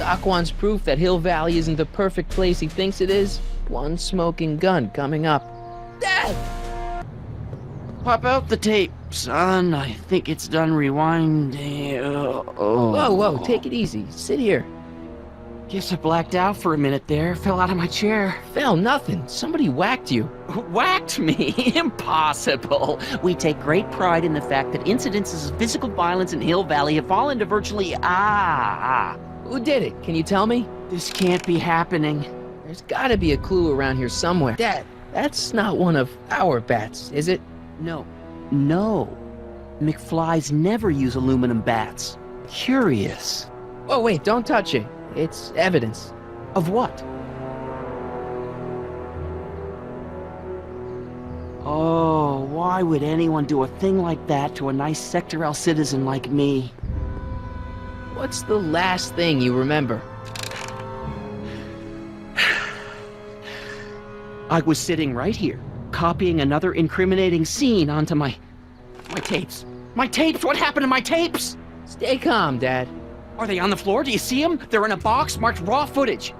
Doc wants proof that Hill Valley isn't the perfect place he thinks it is. One smoking gun coming up. Dad! Pop out the tape, son. I think it's done rewinding. Whoa, take it easy. Sit here. Guess I blacked out for a minute there. Fell out of my chair. Fell nothing. Somebody whacked you. Whacked me? Impossible. We take great pride in the fact that incidences of physical violence in Hill Valley have fallen to virtually Who did it? Can you tell me? This can't be happening. There's gotta be a clue around here somewhere. Dad, that's not one of our bats, is it? No. McFlys never use aluminum bats. Curious. Oh, wait, don't touch it. It's evidence. Of what? Oh, why would anyone do a thing like that to a nice Sector L citizen like me? What's the last thing you remember? I was sitting right here, copying another incriminating scene onto my tapes. My tapes! What happened to my tapes? Stay calm, Dad. Are they on the floor? Do you see them? They're in a box marked raw footage.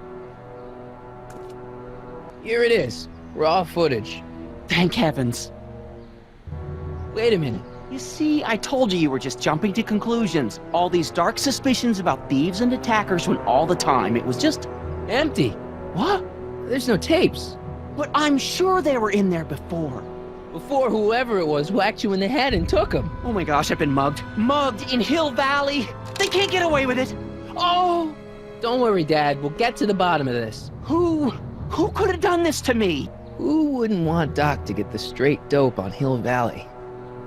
Here it is. Raw footage. Thank heavens. Wait a minute. You see, I told you were just jumping to conclusions. All these dark suspicions about thieves and attackers when all the time it was just empty. What? There's no tapes. But I'm sure they were in there before. Before whoever it was whacked you in the head and took them. Oh my gosh, I've been mugged. Mugged in Hill Valley. They can't get away with it. Oh! Don't worry, Dad. We'll get to the bottom of this. Who could have done this to me? Who wouldn't want Doc to get the straight dope on Hill Valley?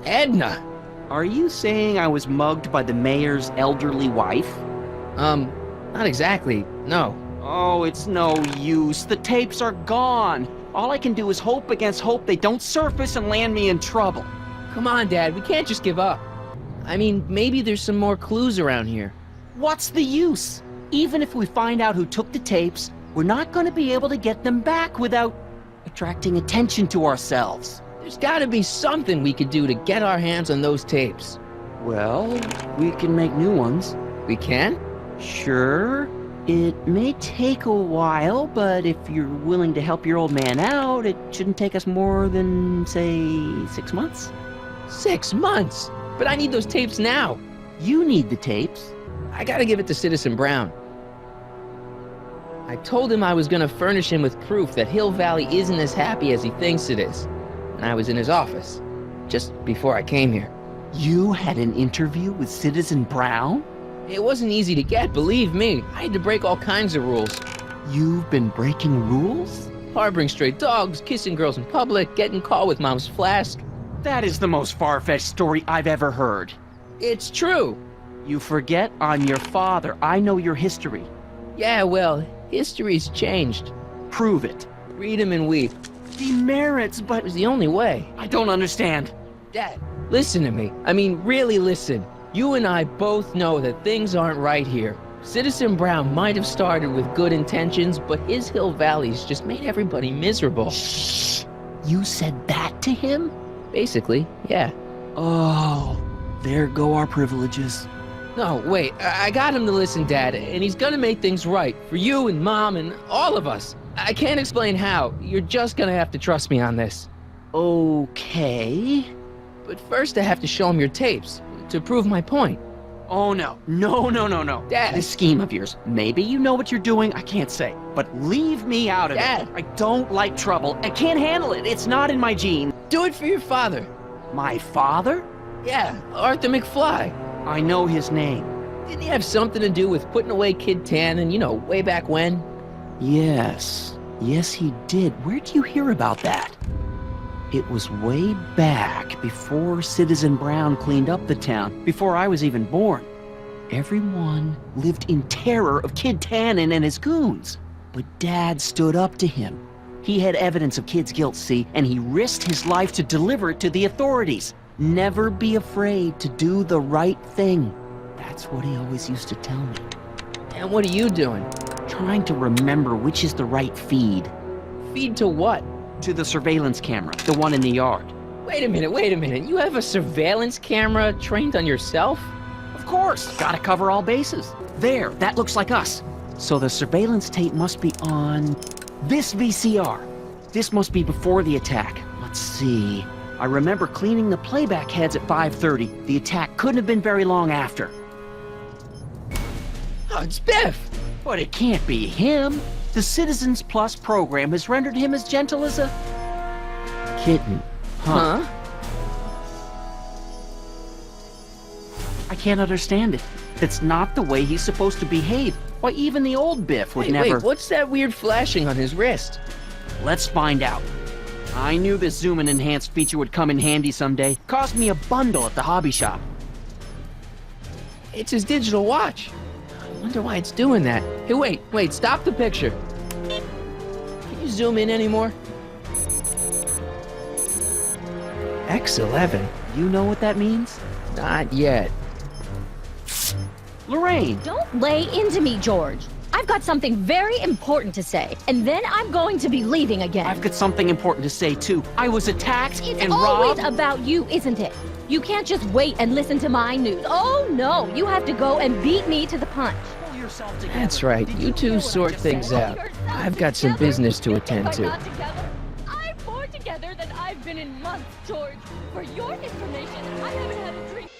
Edna! Are you saying I was mugged by the mayor's elderly wife? Not exactly, no. Oh, it's no use. The tapes are gone. All I can do is hope against hope they don't surface and land me in trouble. Come on, Dad. We can't just give up. I mean, maybe there's some more clues around here. What's the use? Even if we find out who took the tapes, we're not going to be able to get them back without attracting attention to ourselves. There's gotta be something we could do to get our hands on those tapes. Well, we can make new ones. We can? Sure. It may take a while, but if you're willing to help your old man out, it shouldn't take us more than, say, 6 months. 6 months? But I need those tapes now. You need the tapes. I gotta give it to Citizen Brown. I told him I was gonna furnish him with proof that Hill Valley isn't as happy as he thinks it is. And I was in his office, just before I came here. You had an interview with Citizen Brown? It wasn't easy to get, believe me. I had to break all kinds of rules. You've been breaking rules? Harboring stray dogs, kissing girls in public, getting caught with Mom's flask. That is the most far-fetched story I've ever heard. It's true. You forget I'm your father. I know your history. Yeah, well, history's changed. Prove it. Read 'em and weep. Demerits, but It was the only way. I don't understand. Dad, listen to me. I mean, really listen. You and I both know that things aren't right here. Citizen Brown might have started with good intentions, but his Hill Valley's just made everybody miserable. Shh! You said that to him? Basically, yeah. Oh, there go our privileges. No, wait, I got him to listen, Dad, and he's gonna make things right for you and Mom and all of us. I can't explain how. You're just gonna have to trust me on this. Okay. But first I have to show him your tapes, to prove my point. Oh no. No. Dad. This scheme of yours, maybe you know what you're doing, I can't say. But leave me out of Dad. it. I don't like trouble. I can't handle it. It's not in my gene. Do it for your father. My father? Yeah, Arthur McFly. I know his name. Didn't he have something to do with putting away Kid Tannen, you know, way back when? Yes, he did. Where'd you hear about that? It was way back before Citizen Brown cleaned up the town, before I was even born. Everyone lived in terror of Kid Tannen and his goons. But Dad stood up to him. He had evidence of Kid's guilt, see, and he risked his life to deliver it to the authorities. Never be afraid to do the right thing. That's what he always used to tell me. And what are you doing? Trying to remember which is the right feed. Feed to what? To the surveillance camera, the one in the yard. Wait a minute. You have a surveillance camera trained on yourself? Of course, gotta cover all bases. There, that looks like us. So the surveillance tape must be on this VCR. This must be before the attack. Let's see. I remember cleaning the playback heads at 5:30. The attack couldn't have been very long after. Oh, it's Biff! But it can't be him. The Citizens Plus program has rendered him as gentle as a kitten. Huh? I can't understand it. It's not the way he's supposed to behave. Why, even the old Biff would never... Wait, what's that weird flashing on his wrist? Let's find out. I knew this zoom and enhance feature would come in handy someday. Cost me a bundle at the hobby shop. It's his digital watch. I wonder why it's doing that. Hey, wait, stop the picture. Can you zoom in anymore? X11? You know what that means? Not yet. Lorraine! Don't lay into me, George. I've got something very important to say, and then I'm going to be leaving again. I've got something important to say, too. I was attacked It's and always robbed. about you, isn't it? You can't just wait and listen to my news. Oh, no, you have to go and beat me to the punch. Pull yourself together. That's right. You two sort things out. I've got some business to attend If I'm to. not together, I'm more together than I've been in months, George. For your information, I haven't had a drink.